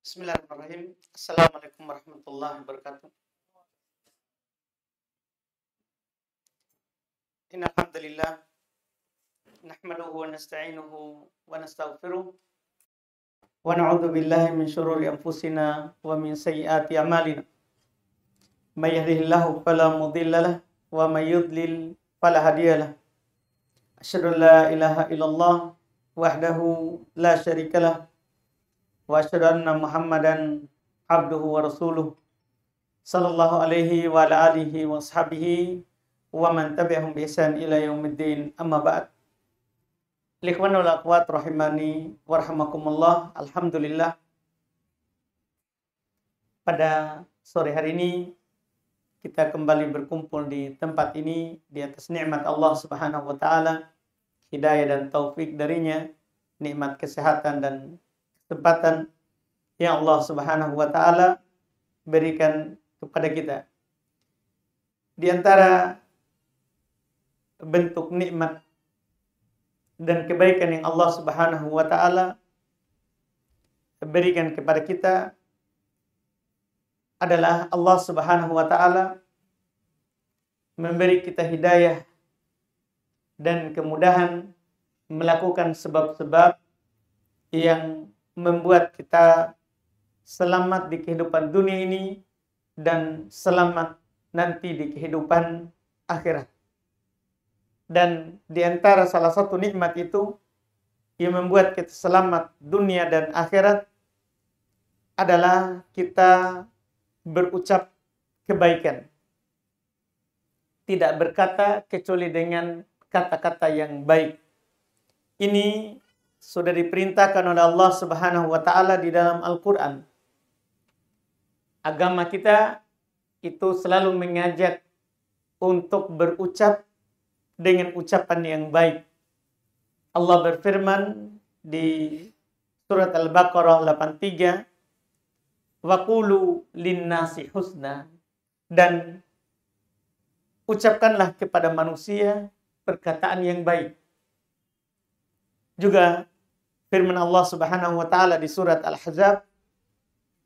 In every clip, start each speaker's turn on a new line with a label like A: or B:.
A: Bismillahirrahmanirrahim. Assalamualaikum warahmatullahi wabarakatuh. Innal hamdalillah nahmaduhu wa nasta'inuhu wa nastaghfiruh wa na'udzu billahi min syururi anfusina wa min sayyiati a'malina. May yahdihillahu fala mudhillalah wa may yudlil fala hadiyalah. Asyhadu an la ilaha illallah wahdahu la syarikalah wa asyhadu anna Muhammadan abduhu wa rasuluh sallallahu alaihi wa ala alihi wa ashabihi wa man tabi'ahum bi ihsan ila yaumiddin, amma ba'd. Ikhwan wal akhwat rahimani wa rahimakumullah. Alhamdulillah, pada sore hari ini kita kembali berkumpul di tempat ini di atas nikmat Allah Subhanahu wa taala, hidayah dan taufik darinya, nikmat kesehatan dan kesempatan yang Allah Subhanahu wa taala berikan kepada kita. Di antara bentuk nikmat dan kebaikan yang Allah Subhanahu wa taala berikan kepada kita adalah Allah Subhanahu wa taala memberi kita hidayah dan kemudahan melakukan sebab-sebab yang membuat kita selamat di kehidupan dunia ini dan selamat nanti di kehidupan akhirat. Dan di antara salah satu nikmat itu yang membuat kita selamat dunia dan akhirat adalah kita berucap kebaikan. Tidak berkata kecuali dengan kata-kata yang baik. Ini sudah diperintahkan oleh Allah Subhanahu wa taala di dalam Al-Qur'an. Agama kita itu selalu mengajak untuk berucap dengan ucapan yang baik. Allah berfirman di surat Al-Baqarah 83, "Wa qulu lin-nasi husna," dan ucapkanlah kepada manusia perkataan yang baik. Juga firman Allah Subhanahu wa taala di surat Al-Ahzab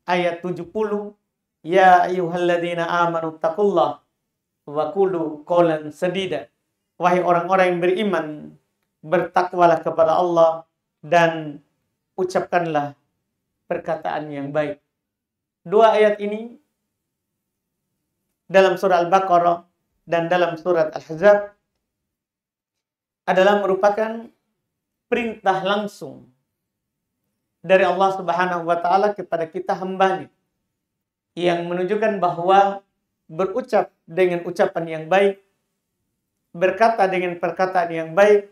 A: ayat 70, "Ya ayyuhalladzina amanu taqullaha wa qulu qawlan sadida." Wahai orang-orang yang beriman, bertakwalah kepada Allah dan ucapkanlah perkataan yang baik. Dua ayat ini dalam surah Al-Baqarah dan dalam surat Al-Ahzab adalah merupakan perintah langsung dari Allah Subhanahu wa taala kepada kita hambanya, yang menunjukkan bahwa berucap dengan ucapan yang baik, berkata dengan perkataan yang baik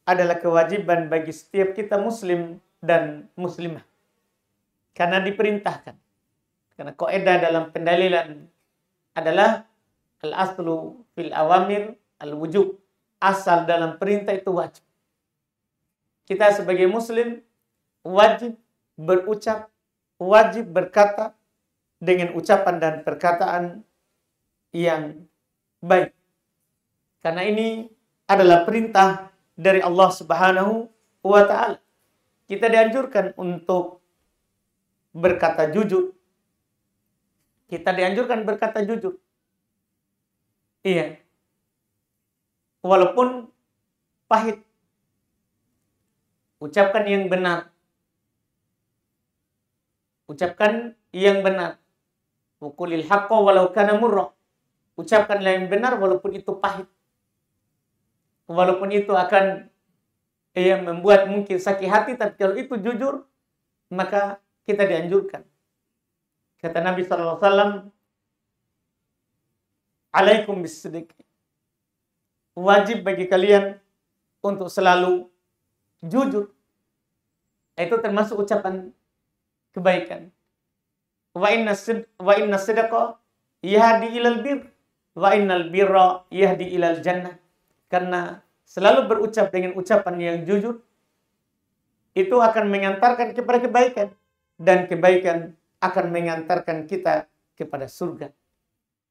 A: adalah kewajiban bagi setiap kita muslim dan muslimah. Karena diperintahkan. Karena kaidah dalam pendalilan adalah al-aslu fil awamir al-wujub. Asal dalam perintah itu wajib. Kita sebagai muslim wajib berucap, wajib berkata dengan ucapan dan perkataan yang baik. Karena ini adalah perintah dari Allah Subhanahu wa taala. Kita dianjurkan untuk berkata jujur. Kita dianjurkan berkata jujur. Iya. Walaupun pahit. Ucapkan yang benar. Ucapkan yang benar. Qulil haqqa walau kana murra. Ucapkanlah yang benar walaupun itu pahit. Walaupun itu akan membuat mungkin sakit hati, tapi kalau itu jujur, maka kita dianjurkan. Kata Nabi sallallahu alaihi wasallam, "Alaikum bis-sidq." Wajib bagi kalian untuk selalu jujur. Itu termasuk ucapan kebaikan. Wa inna sidqa yahdi ilal bir wa innal birra yahdi ilal jannah. Karena selalu berucap dengan ucapan yang jujur itu akan mengantarkan kepada kebaikan, dan kebaikan akan mengantarkan kita kepada surga.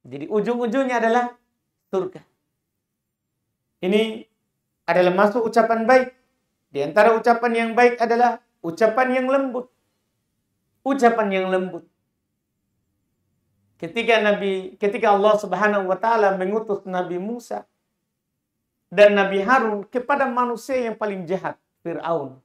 A: Jadi ujung-ujungnya adalah surga. Ini adalah masuk ucapan baik. Di antara ucapan yang baik adalah ucapan yang lembut. ucapan yang lembut. Ketika Allah Subhanahu wa taala mengutus Nabi Musa dan Nabi Harun kepada manusia yang paling jahat, Fir'aun.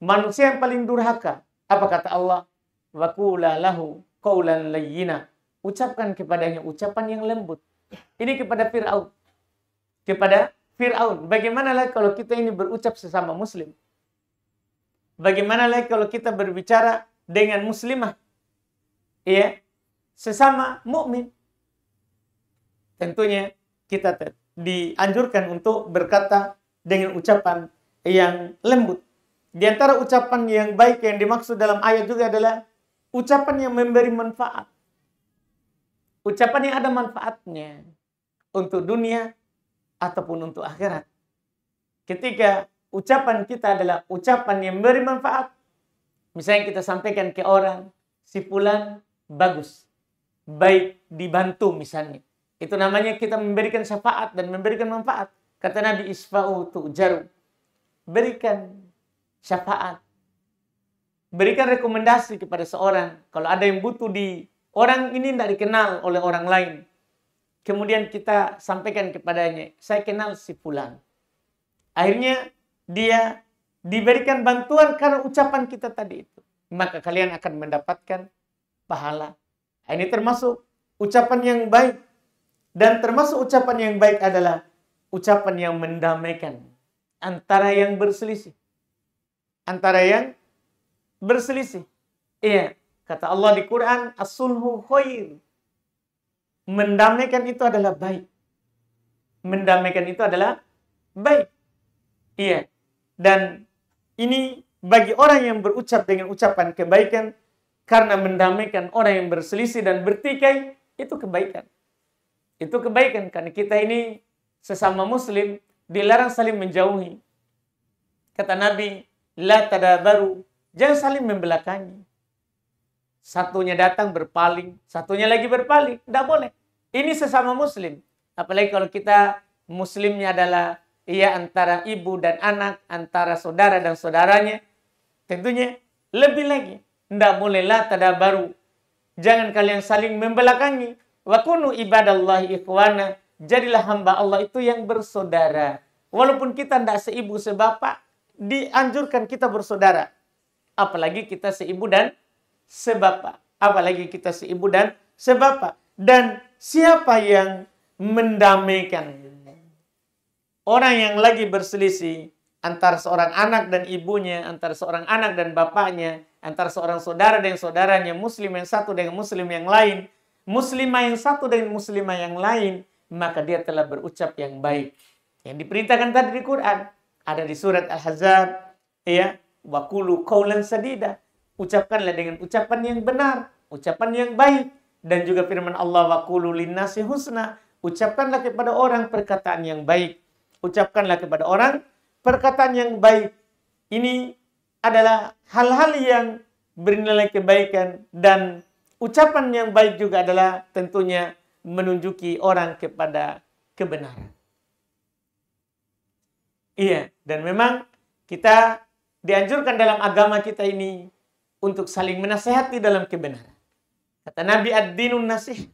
A: Manusia yang paling durhaka. Apa kata Allah? Wa qula lahu qawlan layyina. Ucapkan kepadanya ucapan yang lembut. Ini kepada Fir'aun. Kepada Fir'aun. Bagaimana lagi kalau kita ini berucap sesama muslim? Bagaimana lagi kalau kita berbicara dengan muslimah? Ya, sesama mukmin. Tentunya kita dianjurkan untuk berkata dengan ucapan yang lembut. Di antara ucapan yang baik yang dimaksud dalam ayat juga adalah ucapan yang memberi manfaat. Ucapan yang ada manfaatnya untuk dunia ataupun untuk akhirat. Ketika ucapan kita adalah ucapan yang memberi manfaat, misalnya kita sampaikan ke orang, si fulan bagus, baik, dibantu misalnya. Itu namanya kita memberikan syafaat dan memberikan manfaat. Kata Nabi, isfa'u tu'jaru. Berikan syafaat. Berikan rekomendasi kepada seorang. Kalau ada yang butuh di orang ini tidak dikenal oleh orang lain. Kemudian kita sampaikan kepadanya, saya kenal si fulan. Akhirnya dia diberikan bantuan karena ucapan kita tadi itu. Maka kalian akan mendapatkan pahala. Ini termasuk ucapan yang baik. Dan termasuk ucapan yang baik adalah ucapan yang mendamaikan antara yang berselisih. Antara yang berselisih. Iya, kata Allah di Quran, as-sulhu khair. Mendamaikan itu adalah baik. Mendamaikan itu adalah baik. Iya. Dan ini bagi orang yang berucap dengan ucapan kebaikan, karena mendamaikan orang yang berselisih dan bertikai, itu kebaikan. Itu kebaikan, karena kita ini sesama muslim dilarang saling menjauhi. Kata Nabi, la tadabaru, jangan saling membelakangi. Satunya datang berpaling, satunya lagi berpaling. Tidak boleh. Ini sesama muslim. Apalagi kalau kita muslimnya adalah antara ibu dan anak, antara saudara dan saudaranya. Tentunya lebih lagi. Tidak boleh la tadabaru. Jangan kalian saling membelakangi. Wa kunu ibadallahi ikhwana. Jadilah hamba Allah itu yang bersaudara. Walaupun kita tidak seibu sebapak, dianjurkan kita bersaudara. Apalagi kita seibu dan sebapak. Apalagi kita seibu dan sebapak. Dan siapa yang mendamaikan orang yang lagi berselisih antara seorang anak dan ibunya, antara seorang anak dan bapaknya, antara seorang saudara dan saudaranya, muslim yang satu dengan muslim yang lain, muslimah yang satu dengan muslimah yang lain, maka dia telah berucap yang baik. Yang diperintahkan tadi di Quran, ada di surat Al-Ahzab, ya, wa qulu qawlan sadida. Ucapkanlah dengan ucapan yang benar, ucapan yang baik. Dan juga firman Allah, wa qulu linnasi husna. Ucapkanlah kepada orang perkataan yang baik. Ucapkanlah kepada orang perkataan yang baik. Ini adalah hal-hal yang bernilai kebaikan, dan ucapan yang baik juga adalah tentunya menunjuki orang kepada kebenaran. Iya, dan memang kita dianjurkan dalam agama kita ini untuk saling menasehati dalam kebenaran. Kata Nabi, ad-dinun nasih.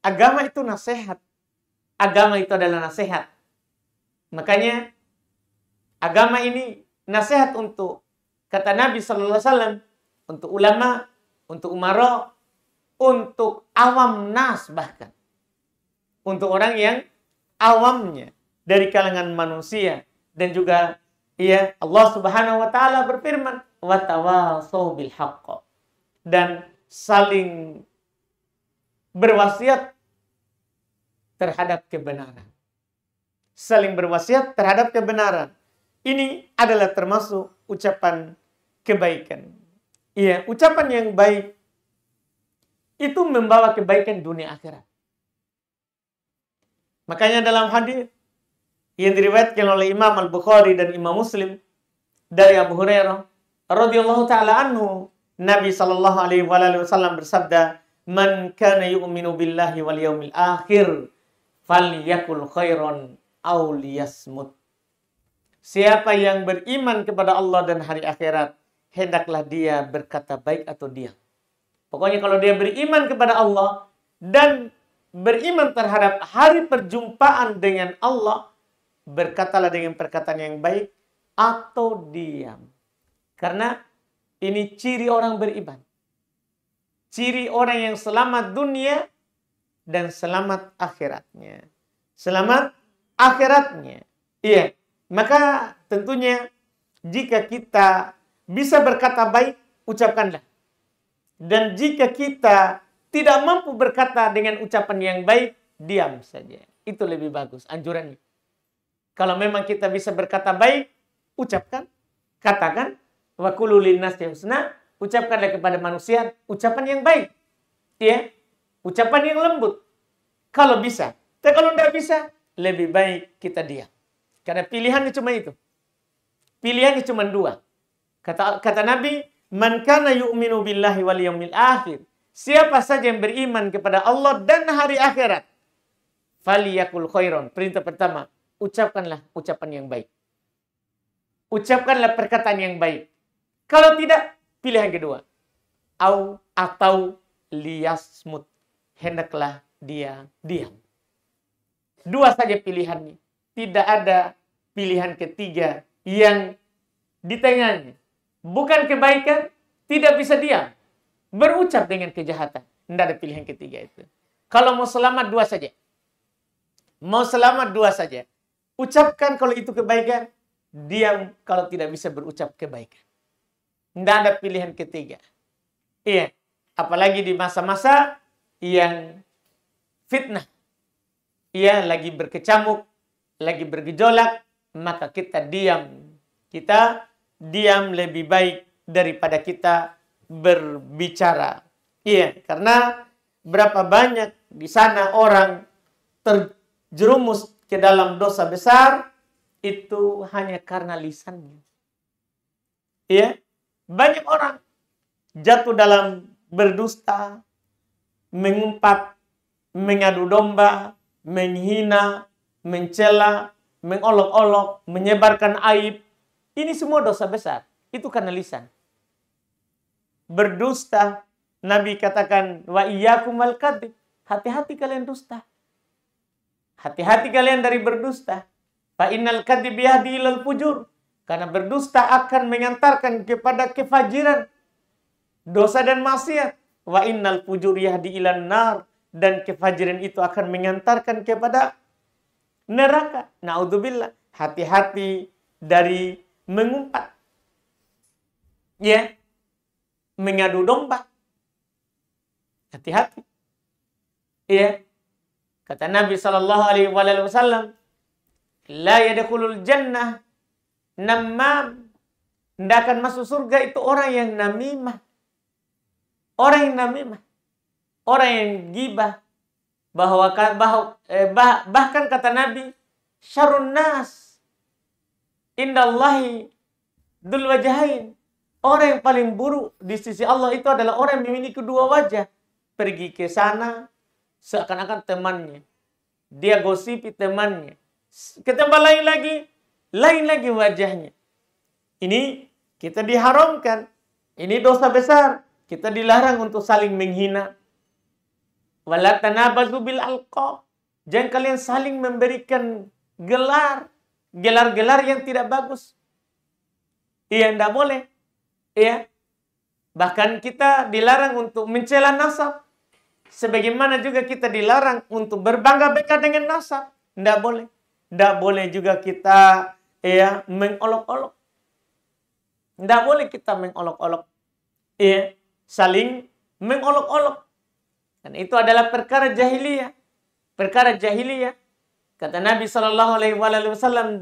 A: Agama itu nasihat. Agama itu adalah nasihat. Makanya agama ini nasihat untuk, kata Nabi SAW, untuk ulama, untuk umara, untuk awam nas bahkan. Untuk orang yang awamnya dari kalangan manusia. Dan juga Allah Subhanahu wa taala berfirman, wa tawasau bil haqq. Dan saling berwasiat terhadap kebenaran. Saling berwasiat terhadap kebenaran. Ini adalah termasuk ucapan kebaikan. Iya, ucapan yang baik itu membawa kebaikan dunia akhirat. Makanya dalam hadis yang diriwayatkan oleh Imam Al-Bukhari dan Imam Muslim dari Abu Hurairah radhiyallahu taala anhu, Nabi sallallahu alaihi wasallam bersabda, "Man kana yu'minu billahi wal yaumil akhir falyakul khairan aw liyasmut." Siapa yang beriman kepada Allah dan hari akhirat, hendaklah dia berkata baik atau diam. Pokoknya kalau dia beriman kepada Allah dan beriman terhadap hari perjumpaan dengan Allah, berkatalah dengan perkataan yang baik atau diam. Karena ini ciri orang beriman. Ciri orang yang selamat dunia dan selamat akhiratnya. Selamat akhiratnya. Iya. Maka tentunya jika kita bisa berkata baik, ucapkanlah. Dan jika kita tidak mampu berkata dengan ucapan yang baik, diam saja. Itu lebih bagus anjurannya. Kalau memang kita bisa berkata baik, ucapkan, katakan, wa qulu linnasi husna, ucapkanlah kepada manusia ucapan yang baik. Ya, ucapan yang lembut. Kalau bisa. Tapi kalau tidak bisa, lebih baik kita diam. Karena pilihannya cuma itu. Pilihannya cuma dua. Kata Nabi, man kana yu'minu billahi wal yaumil akhir. Siapa saja yang beriman kepada Allah dan hari akhirat, faliyakul khairon. Perintah pertama, ucapkanlah ucapan yang baik. Ucapkanlah perkataan yang baik. Kalau tidak, pilihan kedua. Atau liyasmut. Hendaklah dia diam. Dua saja pilihannya. Tidak ada pilihan ketiga yang di tengahnya. Bukan kebaikan, tidak bisa diam. Berucap dengan kejahatan. Tidak ada pilihan ketiga itu. Kalau mau selamat, dua saja. Mau selamat, dua saja. Ucapkan kalau itu kebaikan. Diam kalau tidak bisa berucap kebaikan. Tidak ada pilihan ketiga. Iya. Apalagi di masa-masa yang fitnah. Iya, lagi berkecamuk, lagi bergejolak, maka kita diam. Kita diam lebih baik daripada kita berbicara. Iya, karena berapa banyak di sana orang terjerumus ke dalam dosa besar, itu hanya karena lisannya. Iya, banyak orang jatuh dalam berdusta, mengumpat, mengadu domba, menghina, mencela, mengolok-olok, menyebarkan aib. Ini semua dosa besar. Itu karena lisan. Berdusta, Nabi katakan, wa iyyakum wal kadzib. Hati-hati kalian dusta. Hati-hati kalian dari berdusta. Fa innal kadzib yahdi ilal fujur. Karena berdusta akan mengantarkan kepada kefajiran, dosa dan maksiat. Wa innal fujur yahdi ilan nar. Dan kefajiran itu akan mengantarkan kepada neraka. Na'udzubillah. Hati-hati dari mengumpat. Ya. Mengadu domba. Hati-hati. Ya. Kata Nabi SAW, la yadkhulul jannah namam. Tidak akan masuk surga itu orang yang namimah. Orang yang namimah. Orang yang gibah. Bahkan kata Nabi, syarrun nas indallahi dzul wajhain. Orang yang paling buruk di sisi Allah itu adalah orang yang memiliki dua wajah. Pergi ke sana seakan-akan temannya. Dia gosipi temannya. Ke tempat lain lagi wajahnya. Ini kita diharamkan. Ini dosa besar. Kita dilarang untuk saling menghina. Wala tanabazu bil alqab. Jangan kalian saling memberikan gelar-gelar yang tidak bagus. Iya, tidak boleh. Iya. Bahkan kita dilarang untuk mencela nasab. Sebagaimana juga kita dilarang untuk berbangga-bangga dengan nasab. Tidak boleh. Tidak boleh juga kita mengolok-olok. Tidak boleh kita mengolok-olok. Iya. Saling mengolok-olok. Dan itu adalah perkara jahiliyah. Perkara jahiliyah. Kata Nabi SAW,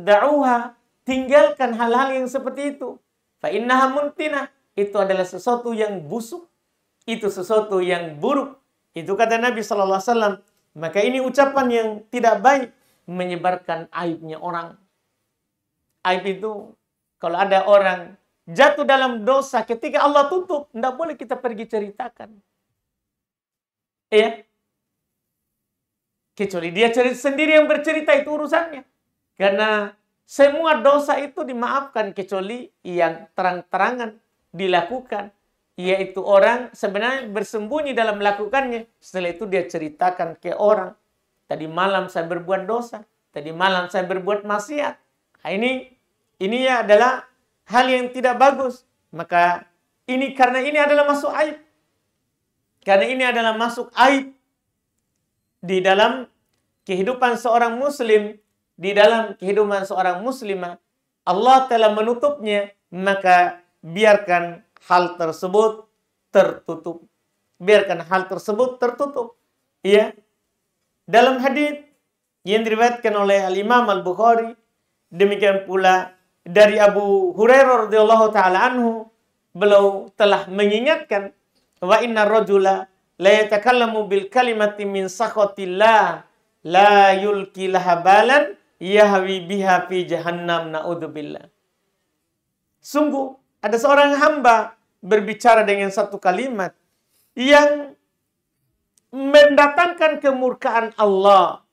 A: da'uha, tinggalkan hal-hal yang seperti itu. Fa innaha muntinah. Itu adalah sesuatu yang busuk. Itu sesuatu yang buruk. Itu kata Nabi SAW. Maka ini ucapan yang tidak baik. Menyebarkan aibnya orang. Aib itu, kalau ada orang jatuh dalam dosa ketika Allah tutup, tidak boleh kita pergi ceritakan. Iya. Kecuali dia sendiri yang bercerita, itu urusannya. Karena semua dosa itu dimaafkan kecuali yang terang-terangan. dilakukan, yaitu orang sebenarnya bersembunyi dalam melakukannya. Setelah itu dia ceritakan ke orang, tadi malam saya berbuat dosa, tadi malam saya berbuat maksiat. Nah, ini adalah hal yang tidak bagus. Maka karena ini adalah masuk aib. Karena ini adalah masuk aib di dalam kehidupan seorang muslim, di dalam kehidupan seorang muslimah, Allah telah menutupnya, maka biarkan hal tersebut tertutup. Biarkan hal tersebut tertutup. Ya. Dalam hadis yang diriwayatkan oleh Al-Imam Al-Bukhari, demikian pula dari Abu Hurairah radhiyallahu taala anhu, beliau telah mengingatkan, wa inna rajula la yatakallamu bil kalimati min sakhatillah la yulki laha balan yahwi biha fi jahannam na'udzubillah. Sungguh ada seorang hamba berbicara dengan satu kalimat yang mendatangkan kemurkaan Allah.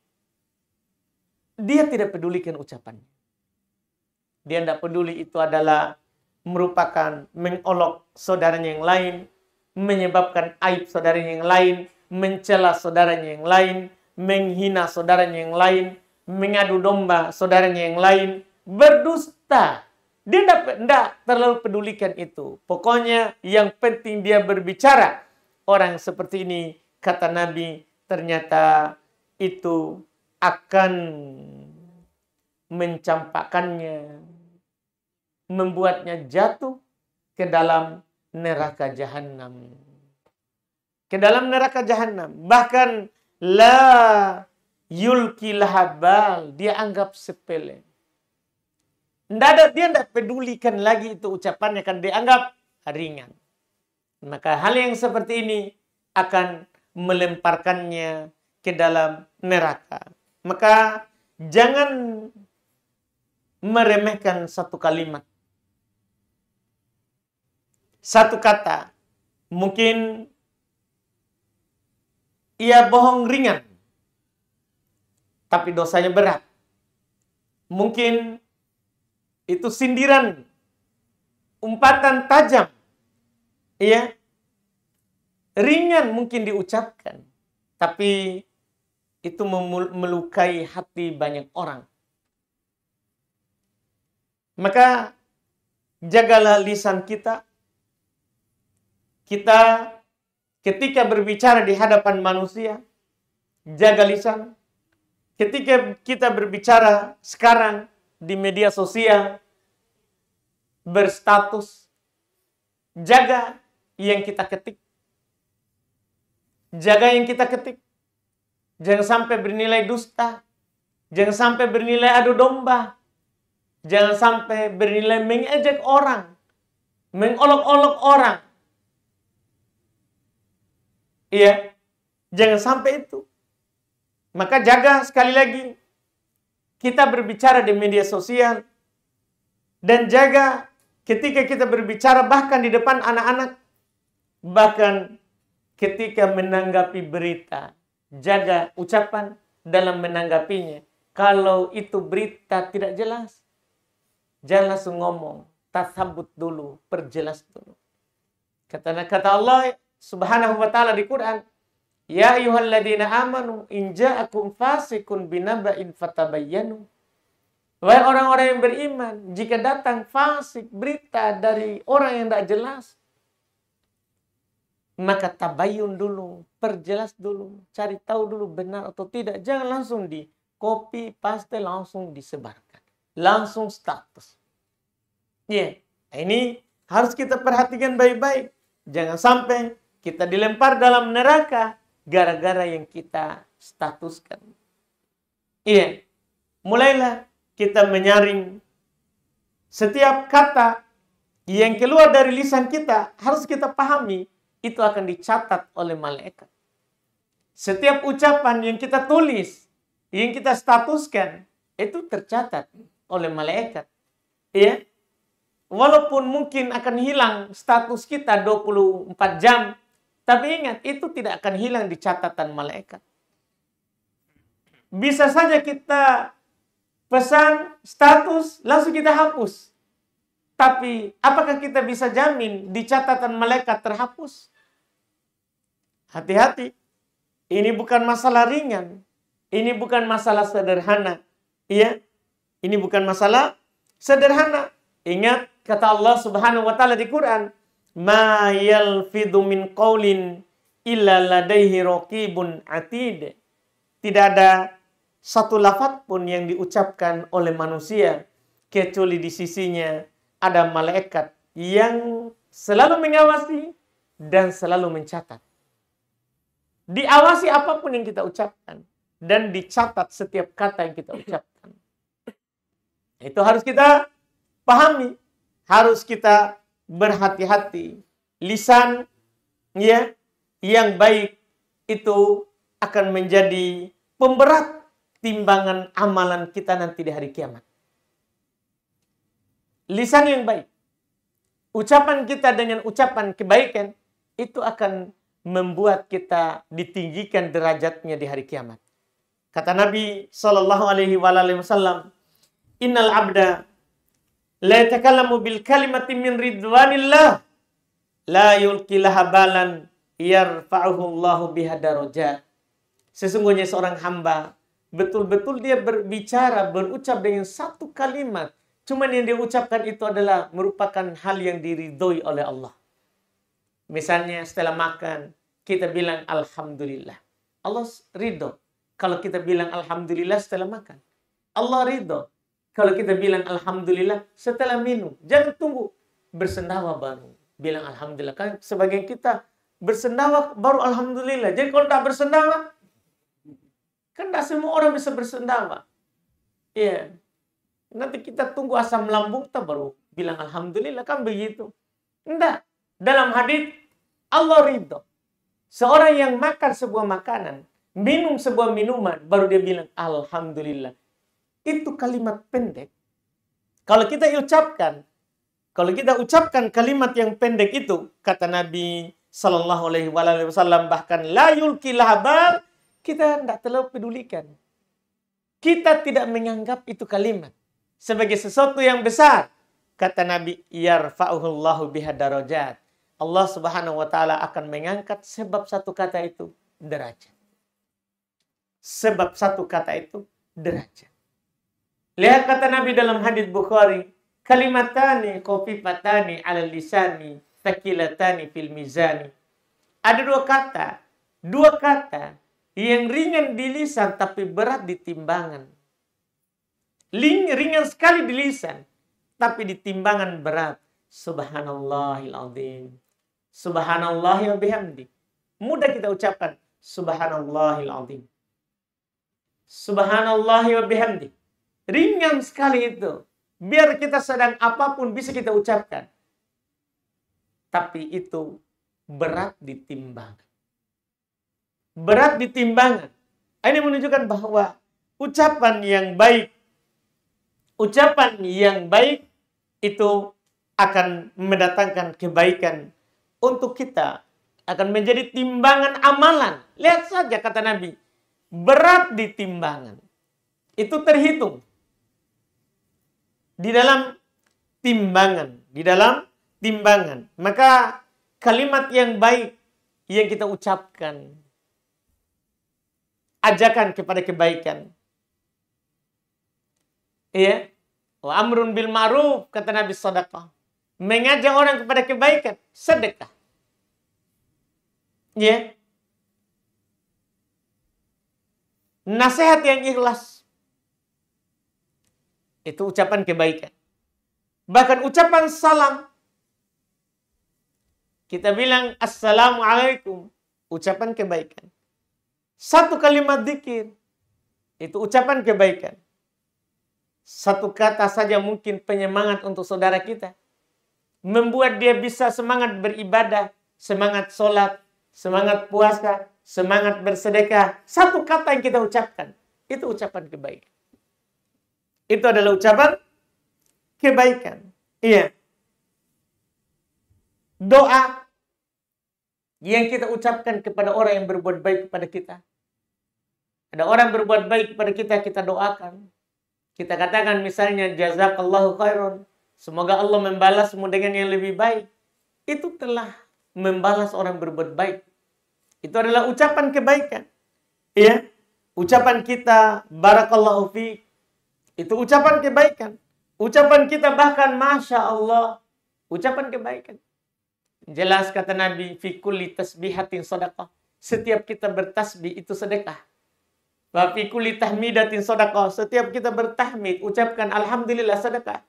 A: Dia tidak pedulikan ucapannya. Dia tidak peduli itu adalah merupakan mengolok saudaranya yang lain, menyebabkan aib saudaranya yang lain, mencela saudaranya yang lain, menghina saudaranya yang lain, mengadu domba saudaranya yang lain, berdusta. Dia tidak terlalu pedulikan itu. Pokoknya yang penting dia berbicara. Orang seperti ini, kata Nabi, ternyata itu akan mencampakkannya, membuatnya jatuh ke dalam neraka jahanam. Ke dalam neraka jahanam. Bahkan la yulki lahabal, dia anggap sepele. Dia tidak pedulikan lagi itu ucapannya, kan dianggap ringan. Maka hal yang seperti ini akan melemparkannya ke dalam neraka. Maka jangan meremehkan satu kalimat, satu kata. Mungkin ia bohong ringan, tapi dosanya berat. Mungkin itu sindiran, umpatan tajam, ya, ringan mungkin diucapkan, tapi itu melukai hati banyak orang. Maka jagalah lisan kita. Kita ketika berbicara di hadapan manusia, jaga lisan. Ketika kita berbicara sekarang di media sosial, berstatus, jaga yang kita ketik. Jaga yang kita ketik. Jangan sampai bernilai dusta. Jangan sampai bernilai adu domba. Jangan sampai bernilai mengejek orang. Mengolok-olok orang. Iya. Jangan sampai itu. Maka jaga sekali lagi. Kita berbicara di media sosial. Dan jaga ketika kita berbicara bahkan di depan anak-anak. Bahkan ketika menanggapi berita. Jaga ucapan dalam menanggapinya. Kalau itu berita tidak jelas, jangan langsung ngomong. Tasabut dulu, perjelas dulu. Kata Allah subhanahu wa ta'ala di Quran, ya ayyuhalladzina amanu in ja'akum fasikun binaba'in fatabayyanu. Wahai orang-orang yang beriman, jika datang fasik, berita dari orang yang tidak jelas, maka tabayun dulu, perjelas dulu, cari tahu dulu benar atau tidak. Jangan langsung di copy, paste, langsung disebarkan. Langsung status. Ya, ini harus kita perhatikan baik-baik. Jangan sampai kita dilempar dalam neraka gara-gara yang kita statuskan. Iya, mulailah kita menyaring setiap kata yang keluar dari lisan kita, harus kita pahami. Itu akan dicatat oleh malaikat. Setiap ucapan yang kita tulis, yang kita statuskan, itu tercatat oleh malaikat. Ya. Walaupun mungkin akan hilang status kita 24 jam, tapi ingat, itu tidak akan hilang di catatan malaikat. Bisa saja kita pesan status, langsung kita hapus.
B: Tapi apakah kita bisa jamin di catatan malaikat terhapus? Hati-hati. Ini bukan masalah ringan. Ini bukan masalah sederhana. Iya. Ini bukan masalah sederhana. Ingat kata Allah Subhanahu wa taala di Quran, "Ma yalfidhu min qaulin illa ladaihi raqibun atid." Tidak ada satu lafaz pun yang diucapkan oleh manusia kecuali di sisinya ada malaikat yang selalu mengawasi dan selalu mencatat. Diawasi apapun yang kita ucapkan dan dicatat setiap kata yang kita ucapkan. Itu harus kita pahami, harus kita berhati-hati. Lisan ya yang baik itu akan menjadi pemberat timbangan amalan kita nanti di hari kiamat. Lisan yang baik, ucapan kita dengan ucapan kebaikan itu akan membuat kita ditinggikan derajatnya di hari kiamat. Kata Nabi sallallahu alaihi wasallam, "Innal abda la yatakallamu bil kalimati min ridwanillah la yulqi laha balan yarfa'uhu Allahu biha darajat." Sesungguhnya seorang hamba betul-betul dia berbicara, berucap dengan satu kalimat, cuman yang dia ucapkan itu adalah merupakan hal yang diridhoi oleh Allah. Misalnya setelah makan, kita bilang Alhamdulillah. Allah ridho kalau kita bilang Alhamdulillah setelah makan. Allah ridho kalau kita bilang Alhamdulillah setelah minum. Jangan tunggu bersendawa baru bilang Alhamdulillah. Kan sebagian kita bersendawa baru Alhamdulillah. Jadi kalau tak bersendawa, kan tak semua orang bisa bersendawa. Iya. Nanti kita tunggu asam lambung kita baru bilang Alhamdulillah. Kan begitu. Enggak. Dalam hadis Allah ridho. Seorang yang makan sebuah makanan, minum sebuah minuman, baru dia bilang Alhamdulillah. Itu kalimat pendek. Kalau kita ucapkan kalimat yang pendek itu, kata Nabi Sallallahu Alaihi Wasallam, bahkan la yulqi lahabal, kita tidak terlalu pedulikan. Kita tidak menganggap itu kalimat sebagai sesuatu yang besar. Kata Nabi, yarfa'uhullahu biha darajat. Allah Subhanahu wa taala akan mengangkat sebab satu kata itu derajat. Sebab satu kata itu derajat. Lihat kata Nabi dalam hadis Bukhari, kalimatani khafifatani 'ala lisani, thaqilatani fil mizani. Ada dua kata yang ringan di lisan tapi berat di timbangan. Ringan sekali di lisan tapi di timbangan berat. Subhanallahil azim. Subhanallah wa bihamdi. Mudah kita ucapkan Subhanallahil azim. Subhanallah wa bihamdi. Ringan sekali itu. Biar kita sedang apapun bisa kita ucapkan. Tapi itu berat di timbangan. Berat di timbangan. Ini menunjukkan bahwa ucapan yang baik itu akan mendatangkan kebaikan untuk kita, akan menjadi timbangan amalan. Lihat saja kata Nabi, berat di timbangan. Itu terhitung di dalam timbangan. Maka kalimat yang baik yang kita ucapkan, ajakan kepada kebaikan. Iya. Wa amrun bil ma'ruf, kata Nabi, sedekah. Mengajak orang kepada kebaikan, sedekah. Ya. Nasihat yang ikhlas. Itu ucapan kebaikan. Bahkan ucapan salam. Kita bilang Assalamualaikum. Ucapan kebaikan. Satu kalimat dzikir. Itu ucapan kebaikan. Satu kata saja mungkin penyemangat untuk saudara kita. Membuat dia bisa semangat beribadah, semangat sholat, semangat puasa, semangat bersedekah. Satu kata yang kita ucapkan, itu ucapan kebaikan. Itu adalah ucapan kebaikan. Iya. Doa yang kita ucapkan kepada orang yang berbuat baik kepada kita. Ada orang berbuat baik kepada kita, kita doakan. Kita katakan misalnya jazakallahu khairan. semoga Allah membalasmu dengan yang lebih baik. Itu telah membalas orang berbuat baik. Itu adalah ucapan kebaikan. Ya, ucapan kita barakallahu fiik, itu ucapan kebaikan. Ucapan kita bahkan masya Allah, ucapan kebaikan. Jelas kata Nabi, fi kulli tasbihatin sadaqah. Setiap kita bertasbih itu sedekah. Wa fi kulli tahmidatin sadaqah. Setiap kita bertahmid, ucapkan alhamdulillah, sedekah.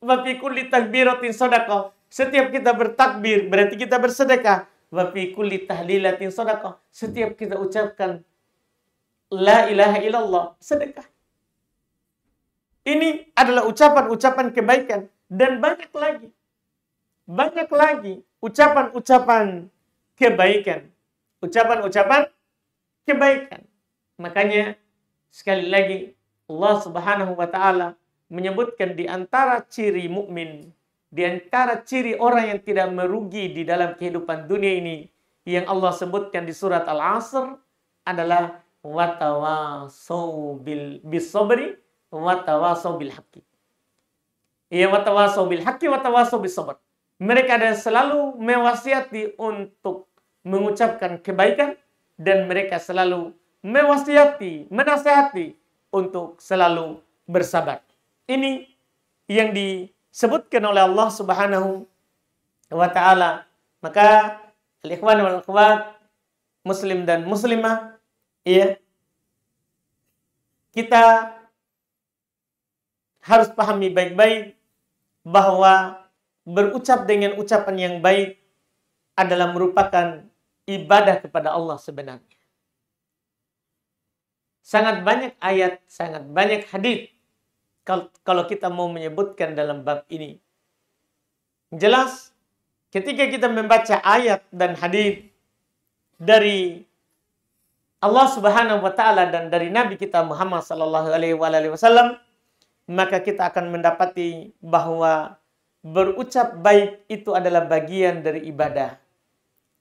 B: Wa fi kulli takbiratin sadaqah. Setiap kita bertakbir berarti kita bersedekah. Wa fi kulli tahlilatin sadaqah. Setiap kita ucapkan la ilaha illallah, sedekah. Ini adalah ucapan-ucapan kebaikan dan banyak lagi. Banyak lagi ucapan-ucapan kebaikan. Ucapan-ucapan kebaikan. Makanya sekali lagi Allah Subhanahu wa taala menyebutkan di antara ciri mukmin, di antara ciri orang yang tidak merugi di dalam kehidupan dunia ini yang Allah sebutkan di surat Al-Asr adalah watawasau bis sabri watawasau bil haqqi. Ya, watawasau bil haqqi watawasau bis sabr. Mereka ada selalu mewasiati untuk mengucapkan kebaikan dan mereka selalu mewasiati, menasihati untuk selalu bersabar. Ini yang disebutkan oleh Allah Subhanahu wa taala. Maka al-ikhwan wal akhwat, muslim dan muslimah, ya, kita harus pahami baik-baik bahwa berucap dengan ucapan yang baik adalah merupakan ibadah kepada Allah sebenarnya. Sangat banyak ayat, sangat banyak hadis kalau kita mau menyebutkan dalam bab ini. Jelas ketika kita membaca ayat dan hadis dari Allah Subhanahu wa taala dan dari Nabi kita Muhammad sallallahu alaihi wasallam, maka kita akan mendapati bahwa berucap baik itu adalah bagian dari ibadah.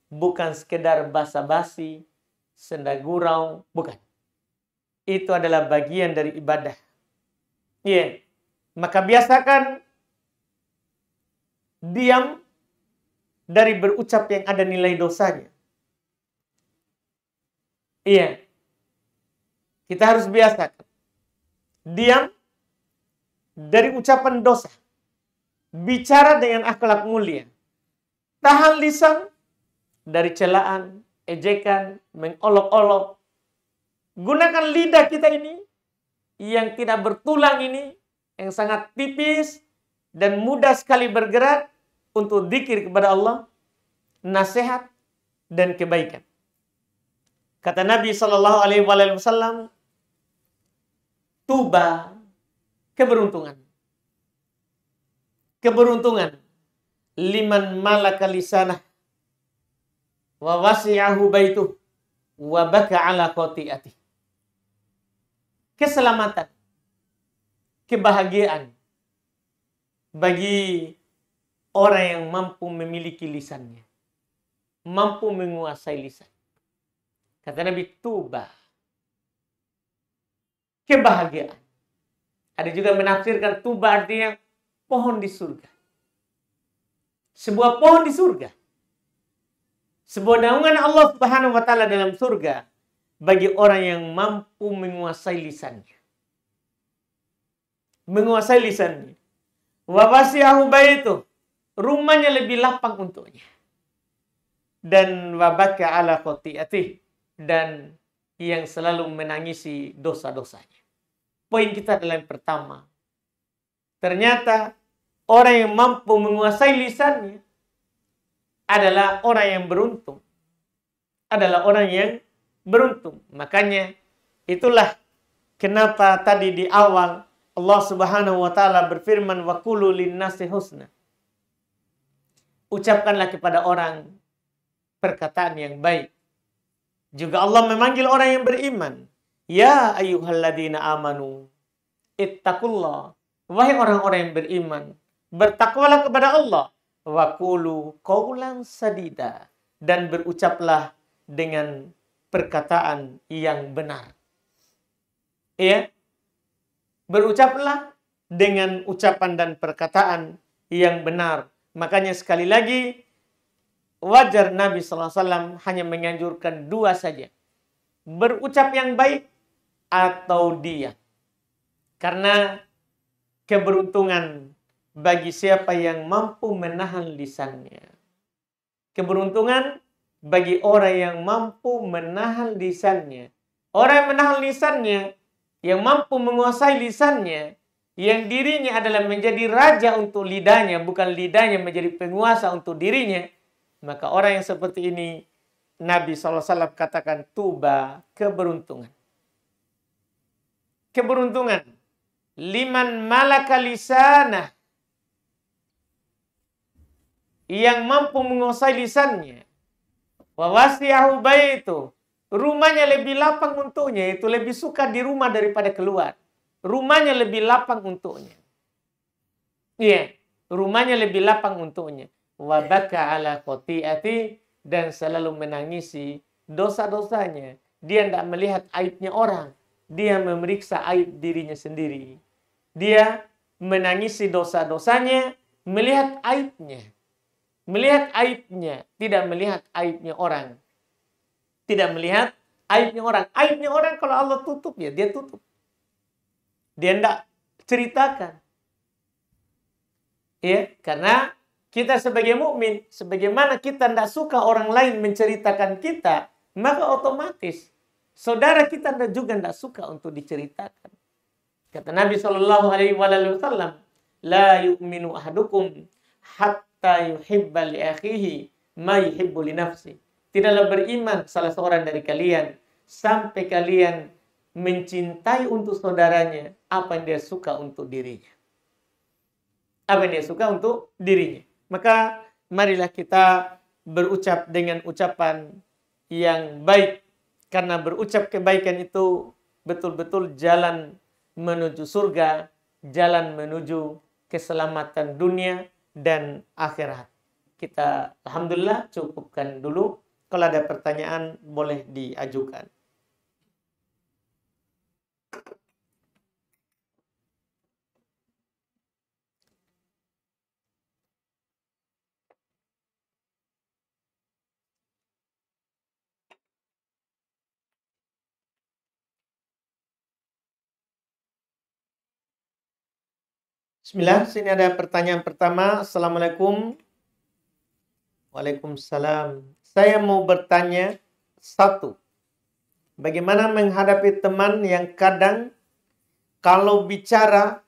B: Bukan sekedar basa-basi, senda gurau, bukan. Itu adalah bagian dari ibadah. Iya. Maka biasakan diam dari berucap yang ada nilai dosanya. Iya. Kita harus biasakan diam dari ucapan dosa. Bicara dengan akhlak mulia. Tahan lisan dari celaan, ejekan, mengolok-olok. Gunakan lidah kita ini yang tidak bertulang ini, yang sangat tipis dan mudah sekali bergerak untuk dzikir kepada Allah, nasihat dan kebaikan. Kata Nabi sallallahu alaihi wasallam, tuba, keberuntungan. Keberuntungan liman malaka lisanah wa wasi'ahu baituh wa baka ala qati'atih. Keselamatan, kebahagiaan bagi orang yang mampu memiliki lisannya, mampu menguasai lisan. Kata Nabi, tuba, kebahagiaan. Ada juga menafsirkan tuba artinya pohon di surga. Sebuah pohon di surga. Sebuah naungan Allah Subhanahu wa taala dalam surga bagi orang yang mampu menguasai lisannya. Menguasai lisannya. Wa wasi'ahu baitu, rumahnya lebih lapang untuknya. Dan wa baka ala khati'atih, dan yang selalu menangisi dosa-dosanya. Poin kita adalah yang pertama. Ternyata orang yang mampu menguasai lisannya adalah orang yang beruntung. Adalah orang yang beruntung. Makanya itulah kenapa tadi di awal Allah Subhanahu wa taala berfirman wa qulu linnasi husna. Ucapkanlah kepada orang perkataan yang baik. Juga Allah memanggil orang yang beriman. Ya ayyuhalladzina amanu ittaqullah. Wahai orang-orang yang beriman, bertakwalah kepada Allah. Wa qulu qawlan sadida, dan berucaplah dengan perkataan yang benar. Ya. Berucaplah dengan ucapan dan perkataan yang benar. Makanya sekali lagi, wajar Nabi SAW hanya menganjurkan dua saja. Berucap yang baik atau diam. Karena keberuntungan bagi siapa yang mampu menahan lisannya. Keberuntungan bagi orang yang mampu menahan lisannya. Orang yang menahan lisannya, yang mampu menguasai lisannya, yang dirinya adalah menjadi raja untuk lidahnya, bukan lidahnya menjadi penguasa untuk dirinya, maka orang yang seperti ini, Nabi SAW katakan, tuba, keberuntungan. Keberuntungan. Liman malaka lisanah. Yang mampu menguasai lisannya. Wa wasi'ahu baitu. Rumahnya lebih lapang untuknya. Itu lebih suka di rumah daripada keluar. Rumahnya lebih lapang untuknya. Iya. Rumahnya lebih lapang untuknya. Wa baka ala khoti'ati. Dan selalu menangisi dosa-dosanya. Dia tidak melihat aibnya orang. Dia memeriksa aib dirinya sendiri. Dia menangisi dosa-dosanya. Melihat aibnya. Melihat aibnya, tidak melihat aibnya orang. Tidak melihat aibnya orang. Aibnya orang kalau Allah tutup ya, dia tutup. Dia tidak ceritakan. Ya, karena kita sebagai mukmin, sebagaimana kita tidak suka orang lain menceritakan kita, maka otomatis saudara kita juga tidak suka untuk diceritakan. Kata Nabi SAW, la yu'minu ahadukum hatta yuhibba li akhihi ma yuhibbu li nafsi. Tidaklah beriman salah seorang dari kalian sampai kalian mencintai untuk saudaranya apa yang dia suka untuk dirinya. Apa yang dia suka untuk dirinya. Maka marilah kita berucap dengan ucapan yang baik. Karena berucap kebaikan itu betul-betul jalan menuju surga, jalan menuju keselamatan dunia dan akhirat. Kita alhamdulillah cukupkan dulu. Kalau ada pertanyaan boleh diajukan. Bismillah, sini ada pertanyaan pertama. Assalamualaikum. Waalaikumsalam. Saya mau bertanya satu. Bagaimana menghadapi teman yang kadang kalau bicara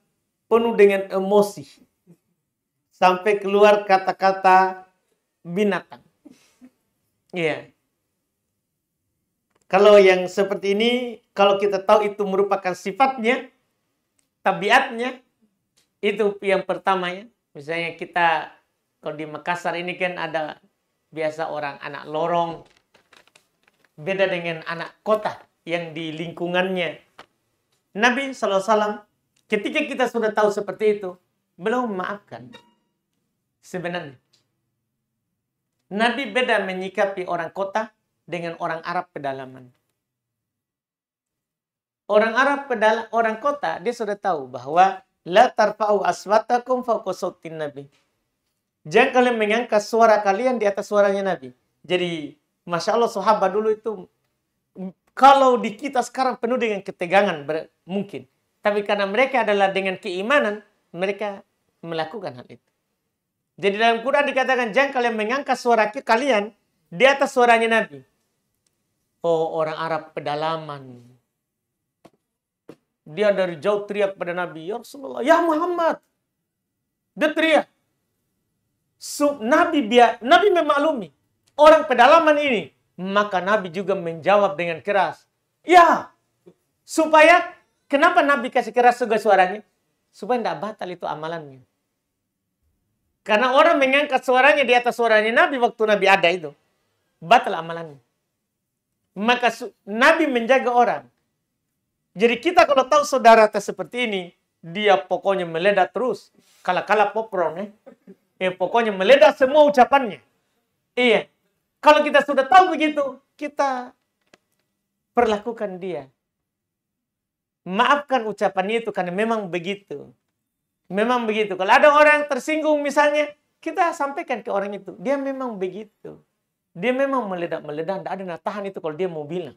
B: penuh dengan emosi. Sampai keluar kata-kata binatang. Iya. Kalau yang seperti ini, kalau kita tahu itu merupakan sifatnya, tabiatnya, itu yang pertama ya. Misalnya kita, kalau di Makassar ini kan ada biasa orang anak lorong. Beda dengan anak kota yang di lingkungannya. Nabi SAW, ketika kita sudah tahu seperti itu, beliau memaafkan. Sebenarnya. Nabi beda menyikapi orang kota dengan orang Arab pedalaman. Orang Arab orang kota, dia sudah tahu bahwa la tarfa'u aswatakum fawqa sautin Nabi. Jangan kalian mengangkat suara kalian di atas suaranya Nabi. Jadi, Masya Allah sahabat dulu itu, kalau di kita sekarang penuh dengan ketegangan, mungkin. Tapi karena mereka adalah dengan keimanan, mereka melakukan hal itu. Jadi dalam Quran dikatakan, jangan kalian mengangkat suara kalian di atas suaranya Nabi. Oh, orang Arab pedalaman. Dia dari jauh teriak pada Nabi, ya Rasulullah, ya Muhammad. Dia teriak. Nabi memaklumi orang pedalaman ini. Maka Nabi juga menjawab dengan keras. Ya, supaya, kenapa Nabi kasih keras juga suaranya? Supaya tidak batal itu amalannya. Karena orang mengangkat suaranya di atas suaranya Nabi waktu Nabi ada itu. Batal amalannya. Maka Nabi menjaga orang. Jadi kita kalau tahu saudara seperti ini, dia pokoknya meledak terus. Kala-kala popcorn pokoknya meledak semua ucapannya. Iya. Kalau kita sudah tahu begitu, kita perlakukan dia. Maafkan ucapannya itu karena memang begitu. Memang begitu. Kalau ada orang tersinggung misalnya, kita sampaikan ke orang itu. Dia memang begitu. Dia memang meledak-meledak. Tidak ada yang tahan itu kalau dia mau bilang.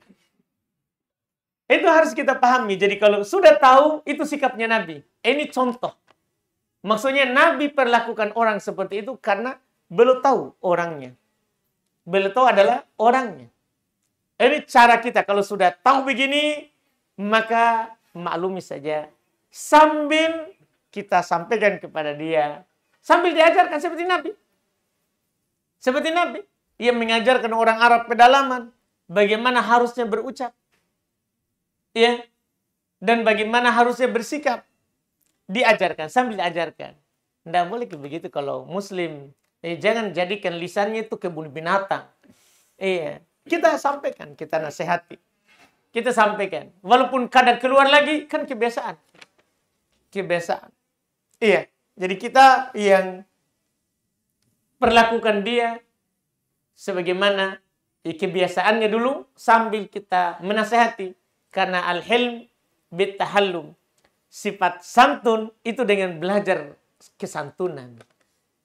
B: Itu harus kita pahami. Jadi kalau sudah tahu, itu sikapnya Nabi. Ini contoh. Maksudnya Nabi perlakukan orang seperti itu karena belum tahu orangnya. Belum tahu adalah orangnya. Ini cara kita. Kalau sudah tahu begini, maka maklumi saja. Sambil kita sampaikan kepada dia. Sambil diajarkan seperti Nabi. Seperti Nabi. Ia mengajarkan orang Arab pedalaman. Bagaimana harusnya berucap. Ya. Dan bagaimana harusnya bersikap. Diajarkan. Sambil diajarkan. Tidak boleh begitu kalau Muslim. Jangan jadikan lisannya itu kebun binatang. Kita sampaikan. Kita nasihati. Kita sampaikan. Walaupun kadang keluar lagi. Kan kebiasaan. Kebiasaan. Iya. Jadi kita yang perlakukan dia sebagaimana kebiasaannya dulu sambil kita menasehati. Karena al-hilm bit-tahallum. Sifat santun itu dengan belajar kesantunan.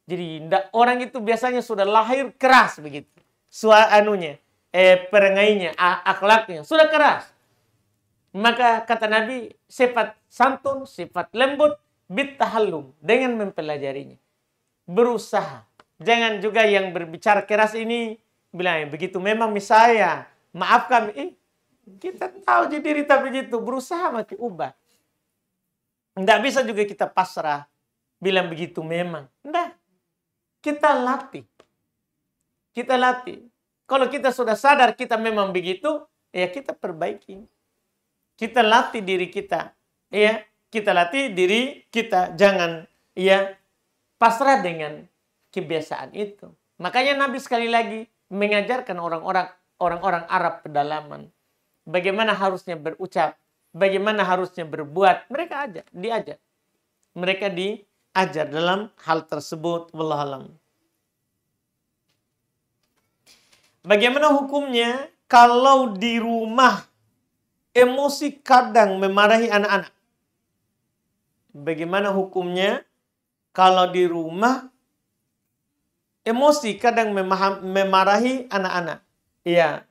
B: Jadi orang itu biasanya sudah lahir keras begitu. Perengainya, akhlaknya sudah keras. Maka kata Nabi, sifat santun, sifat lembut, bit-tahallum, dengan mempelajarinya. Berusaha. Jangan juga yang berbicara keras ini bilang, begitu memang saya, maaf kami. Kita tahu jadi diri tapi begitu. Berusaha mati ubah. Tidak bisa juga kita pasrah. Bilang begitu memang. Tidak. Kita latih. Kita latih. Kalau kita sudah sadar kita memang begitu, ya kita perbaiki. Kita latih diri kita. Ya, kita latih diri kita. Jangan ya pasrah dengan kebiasaan itu. Makanya Nabi sekali lagi mengajarkan orang-orang Arab pedalaman. Bagaimana harusnya berucap. Bagaimana harusnya berbuat. Mereka diajar. Mereka diajar dalam hal tersebut. Wallahualam. Bagaimana hukumnya kalau di rumah emosi kadang memarahi anak-anak? Bagaimana hukumnya kalau di rumah emosi kadang memarahi anak-anak? Iya.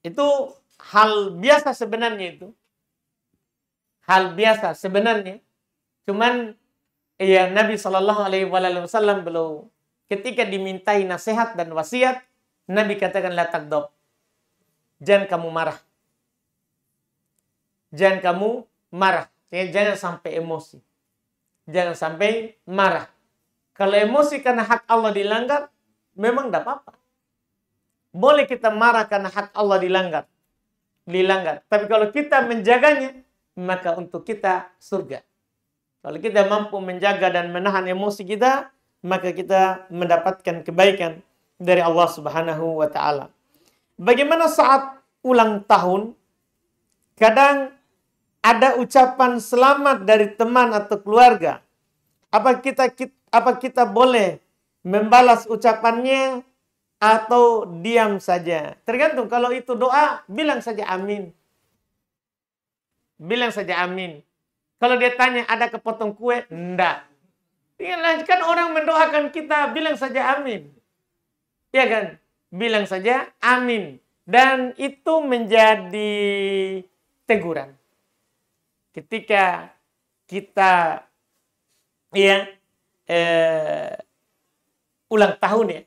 B: Itu hal biasa sebenarnya itu. Hal biasa sebenarnya. Cuman ya Nabi SAW belum ketika dimintai nasihat dan wasiat, Nabi katakan la tagdob. Jangan kamu marah. Jangan kamu marah. Jangan sampai emosi. Jangan sampai marah. Kalau emosi karena hak Allah dilanggar, memang tidak apa-apa. Boleh kita marah karena hak Allah dilanggar. Tapi kalau kita menjaganya, maka untuk kita surga. Kalau kita mampu menjaga dan menahan emosi kita, maka kita mendapatkan kebaikan dari Allah Subhanahu wa Ta'ala. Bagaimana saat ulang tahun, kadang ada ucapan selamat dari teman atau keluarga. Apa kita boleh membalas ucapannya atau diam saja? Tergantung. Kalau itu doa, bilang saja amin. Bilang saja amin. Kalau dia tanya ada kepotong kue, enggak. Kan orang mendoakan kita, bilang saja amin. Ya kan? Bilang saja amin. Dan itu menjadi teguran. Ketika kita ulang tahun ya.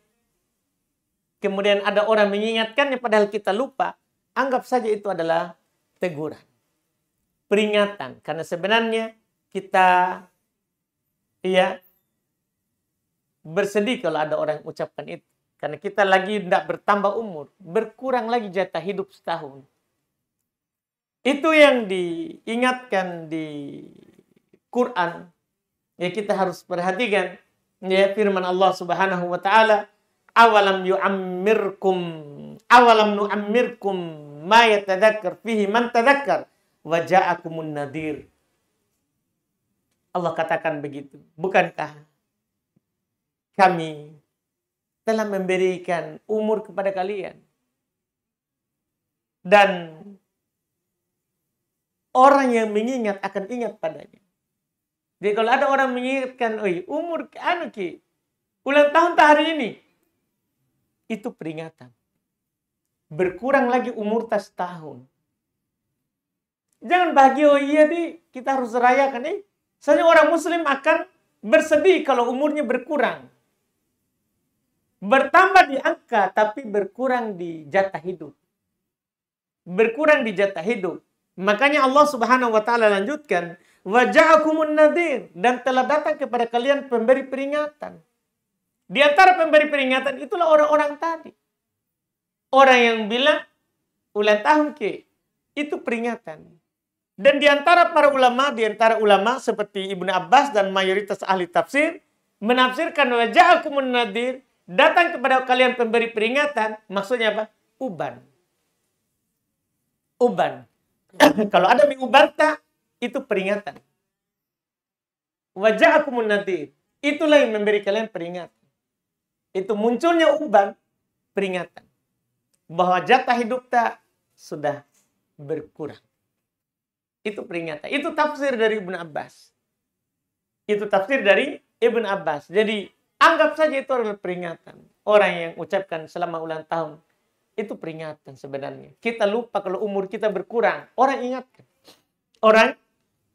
B: Kemudian ada orang mengingatkannya padahal kita lupa. Anggap saja itu adalah teguran. Peringatan. Karena sebenarnya kita bersedih kalau ada orang ucapkan itu. Karena kita lagi tidak bertambah umur. Berkurang lagi jatah hidup setahun. Itu yang diingatkan di Quran. Ya kita harus perhatikan. Ya firman Allah Subhanahu wa Ta'ala. Awalam nu'ammirkum ma yatadzakkar fihi man tadzakkar wa ja'akumun nadhir. Allah katakan begitu. Bukankah kami telah memberikan umur kepada kalian dan orang yang mengingat akan ingat padanya. Jadi kalau ada orang mengingatkan, oi, umur anu ki, ulang tahun tak hari ini, itu peringatan. Berkurang lagi umur tas tahun. Jangan bahagia, oh iya di, kita harus rayakan. Soalnya orang muslim akan bersedih kalau umurnya berkurang. Bertambah di angka, tapi berkurang di jatah hidup. Berkurang di jatah hidup. Makanya Allah Subhanahu wa taala lanjutkan, wa ja'akumun nadhir, dan telah datang kepada kalian pemberi peringatan. Di antara pemberi peringatan itulah orang-orang tadi. Orang yang bilang ulang tahun ke, itu peringatan. Dan di antara para ulama, seperti Ibnu Abbas dan mayoritas ahli tafsir menafsirkan wa ja'akumun nadhir, datang kepada kalian pemberi peringatan, maksudnya apa? Uban. Kalau ada mie ubarta, itu peringatan. Wa ja'akumun nadhir, itulah yang memberi kalian peringatan. Itu munculnya uban, peringatan. Bahwa jatah hidup tak sudah berkurang. Itu peringatan. Itu tafsir dari Ibnu Abbas. Jadi, anggap saja itu adalah peringatan. Orang yang ucapkan selama ulang tahun, itu peringatan sebenarnya. Kita lupa kalau umur kita berkurang. Orang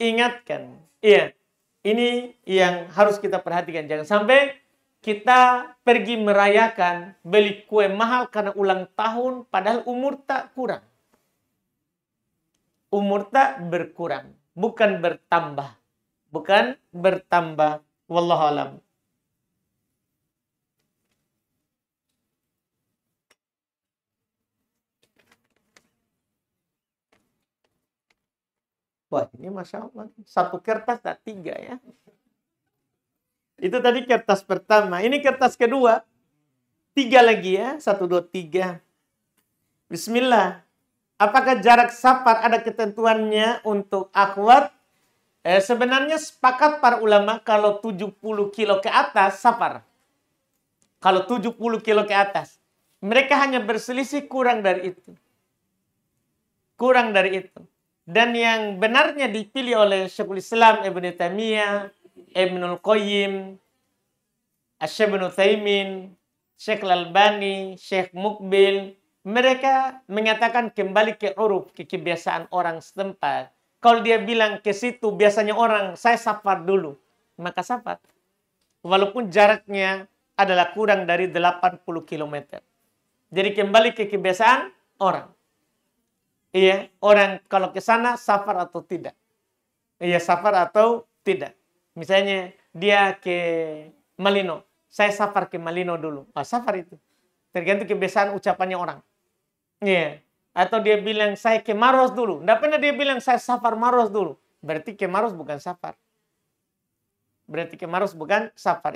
B: ingatkan. Iya. Ini yang harus kita perhatikan. Jangan sampai kita pergi merayakan, beli kue mahal karena ulang tahun, padahal umur tak kurang. Umur tak berkurang, bukan bertambah. Wallahu alam. Wah, ini Masya Allah. Satu kertas tak 3 ya. Itu tadi kertas pertama. Ini kertas kedua. 3 lagi ya. 1, 2, 3. Bismillah. Apakah jarak safar ada ketentuannya untuk akhwat? Sebenarnya sepakat para ulama kalau 70 kilo ke atas safar. Kalau 70 kilo ke atas. Mereka hanya berselisih kurang dari itu. Dan yang benarnya dipilih oleh Syekhul Islam Ibnu Taimiyah, Ibnul Qayyim, Syekh Ibnu Utsaimin, Syekh Al-Albani, Syekh Mukbil, mereka mengatakan kembali ke uruf, ke kebiasaan orang setempat. Kalau dia bilang ke situ biasanya orang, saya safar dulu, maka safar. Walaupun jaraknya adalah kurang dari 80 km. Jadi kembali ke kebiasaan orang. Iya, orang kalau ke sana safar atau tidak. Iya, safar atau tidak. Misalnya dia ke Malino, saya safar ke Malino dulu. Safar itu tergantung kebiasaan ucapannya orang. Iya. Atau dia bilang saya ke Maros dulu. Tidak pernah dia bilang saya safar Maros dulu. Berarti ke Maros bukan safar.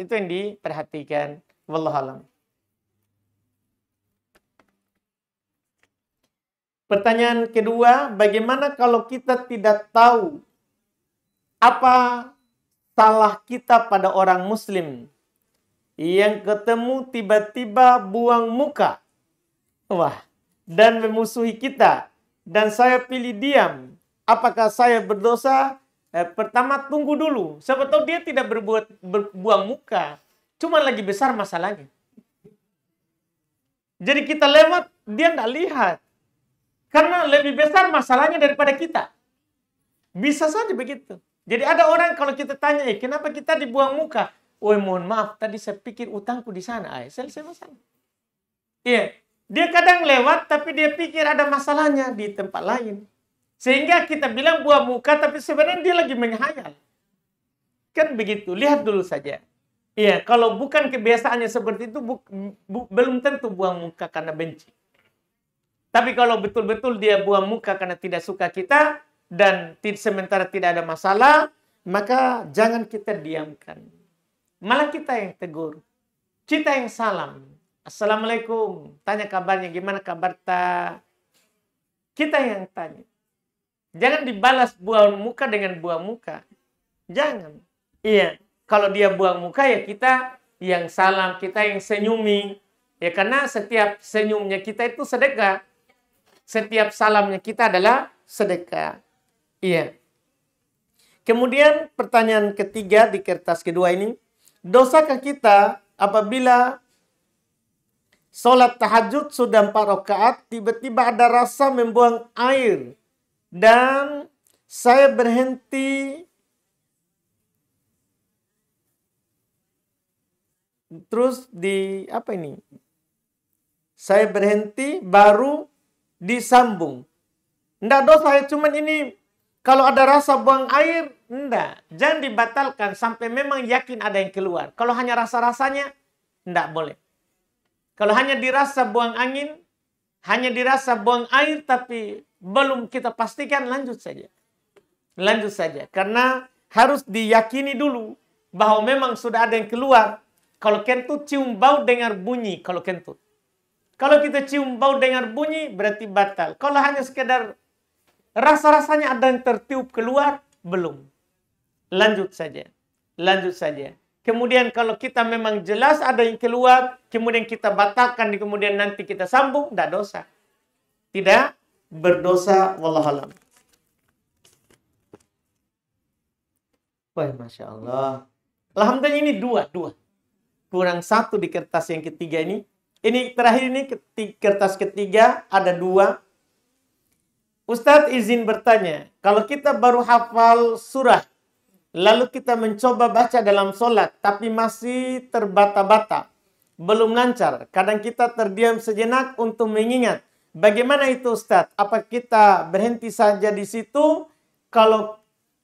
B: Itu yang diperhatikan. Wallahualam. Pertanyaan kedua, bagaimana kalau kita tidak tahu apa salah kita pada orang muslim yang ketemu tiba-tiba buang muka? Wah, dan memusuhi kita. Dan saya pilih diam. Apakah saya berdosa? Pertama tunggu dulu. Siapa tahu dia tidak berbuang muka. Cuma lagi besar masalahnya. Jadi kita lewat, dia tidak lihat. Karena lebih besar masalahnya daripada kita. Bisa saja begitu. Jadi ada orang kalau kita tanya, kenapa kita dibuang muka? Oh, mohon maaf, tadi saya pikir utangku di sana. Selesai masalah. Iya. Dia kadang lewat, tapi dia pikir ada masalahnya di tempat lain. Sehingga kita bilang buang muka, tapi sebenarnya dia lagi menghayal. Kan begitu. Lihat dulu saja. Iya, kalau bukan kebiasaannya seperti itu, belum tentu buang muka karena benci. Tapi kalau betul-betul dia buang muka karena tidak suka kita dan sementara tidak ada masalah, maka jangan kita diamkan. Malah kita yang tegur. Kita yang salam. Assalamualaikum. Tanya kabarnya, gimana kabar tak? Kita yang tanya. Jangan dibalas buang muka dengan buang muka. Jangan. Iya. Kalau dia buang muka ya kita yang salam, kita yang senyumi. Ya karena setiap senyumnya kita itu sedekah. Setiap salamnya kita adalah sedekah. Iya. Kemudian pertanyaan ketiga di kertas kedua ini, dosakah kita apabila sholat tahajud sudah 4 rakaat, tiba-tiba ada rasa membuang air dan saya berhenti terus saya berhenti baru disambung. Nggak dosa ya, cuman ini kalau ada rasa buang air, enggak. Jangan dibatalkan sampai memang yakin ada yang keluar. Kalau hanya rasa-rasanya, enggak boleh. Kalau hanya dirasa buang angin, hanya dirasa buang air, tapi belum kita pastikan, lanjut saja. Lanjut saja. Karena harus diyakini dulu bahwa memang sudah ada yang keluar. Kalau kentut, cium bau dengar bunyi kalau kentut. Kalau kita cium bau dengar bunyi, berarti batal. Kalau hanya sekedar rasa-rasanya ada yang tertiup keluar, belum. Lanjut saja. Lanjut saja. Kemudian kalau kita memang jelas ada yang keluar, kemudian kita batalkan, kemudian nanti kita sambung, tidak dosa. Tidak berdosa, wallahualam. Wah, Masya Allah. Alhamdulillah ini dua. Kurang satu di kertas yang ketiga ini. Ini terakhir ini kertas ketiga ada 2. Ustadz izin bertanya, kalau kita baru hafal surah, lalu kita mencoba baca dalam sholat, tapi masih terbata-bata, belum lancar. Kadang kita terdiam sejenak untuk mengingat. Bagaimana itu Ustadz? Apa kita berhenti saja di situ, kalau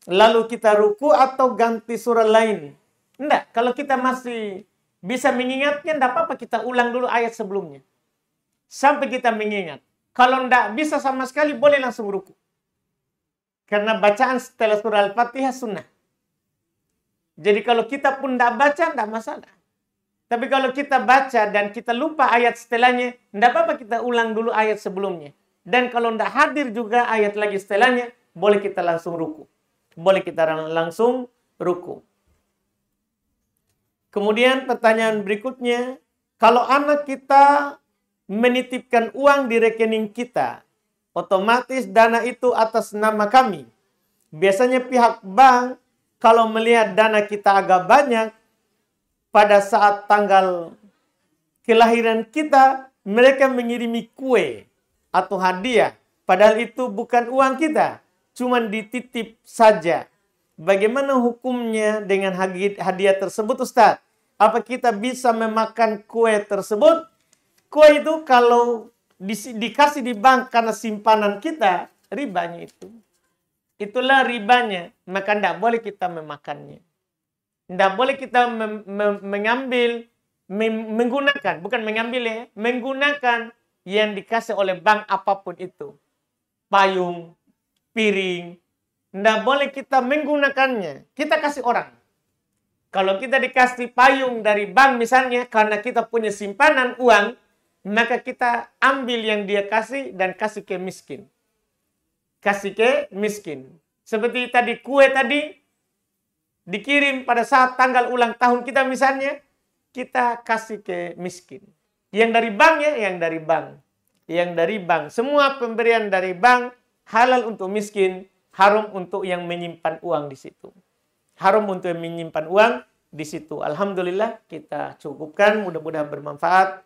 B: lalu kita ruku atau ganti surah lain? Enggak, kalau kita masih bisa mengingatnya, enggak apa-apa kita ulang dulu ayat sebelumnya. Sampai kita mengingat. Kalau enggak bisa sama sekali, boleh langsung ruku. Karena bacaan setelah surah Al-Fatihah sunnah. Jadi kalau kita pun enggak baca, enggak masalah. Tapi kalau kita baca dan kita lupa ayat setelahnya, enggak apa-apa kita ulang dulu ayat sebelumnya. Dan kalau enggak hadir juga ayat lagi setelahnya, boleh kita langsung ruku. Boleh kita langsung ruku. Kemudian pertanyaan berikutnya, kalau anak kita menitipkan uang di rekening kita, otomatis dana itu atas nama kami. Biasanya pihak bank kalau melihat dana kita agak banyak, pada saat tanggal kelahiran kita, mereka mengirimi kue atau hadiah. Padahal itu bukan uang kita, cuma dititip saja. Bagaimana hukumnya dengan hadiah tersebut, Ustaz? Apa kita bisa memakan kue tersebut? Kue itu kalau dikasih di bank karena simpanan kita, ribanya itu. Itulah ribanya. Maka tidak boleh kita memakannya. Tidak boleh kita mengambil, menggunakan, bukan mengambil ya, menggunakan yang dikasih oleh bank apapun itu. Payung, piring. Tidak boleh kita menggunakannya. Kita kasih orang. Kalau kita dikasih payung dari bank misalnya, karena kita punya simpanan uang, maka kita ambil yang dia kasih dan kasih ke miskin. Kasih ke miskin. Seperti tadi kue tadi, dikirim pada saat tanggal ulang tahun kita misalnya, kita kasih ke miskin. Yang dari bank ya, yang dari bank. Yang dari bank. Semua pemberian dari bank halal untuk miskin, haram untuk yang menyimpan uang di situ. Haram untuk yang menyimpan uang di situ. Alhamdulillah kita cukupkan, mudah-mudahan bermanfaat.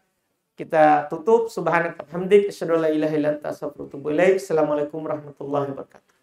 B: Kita tutup. Subhanaka hamdik, asyhadu an la ilaha illa anta astaghfiruka wa atubu ilaik. Assalamualaikum warahmatullahi wabarakatuh.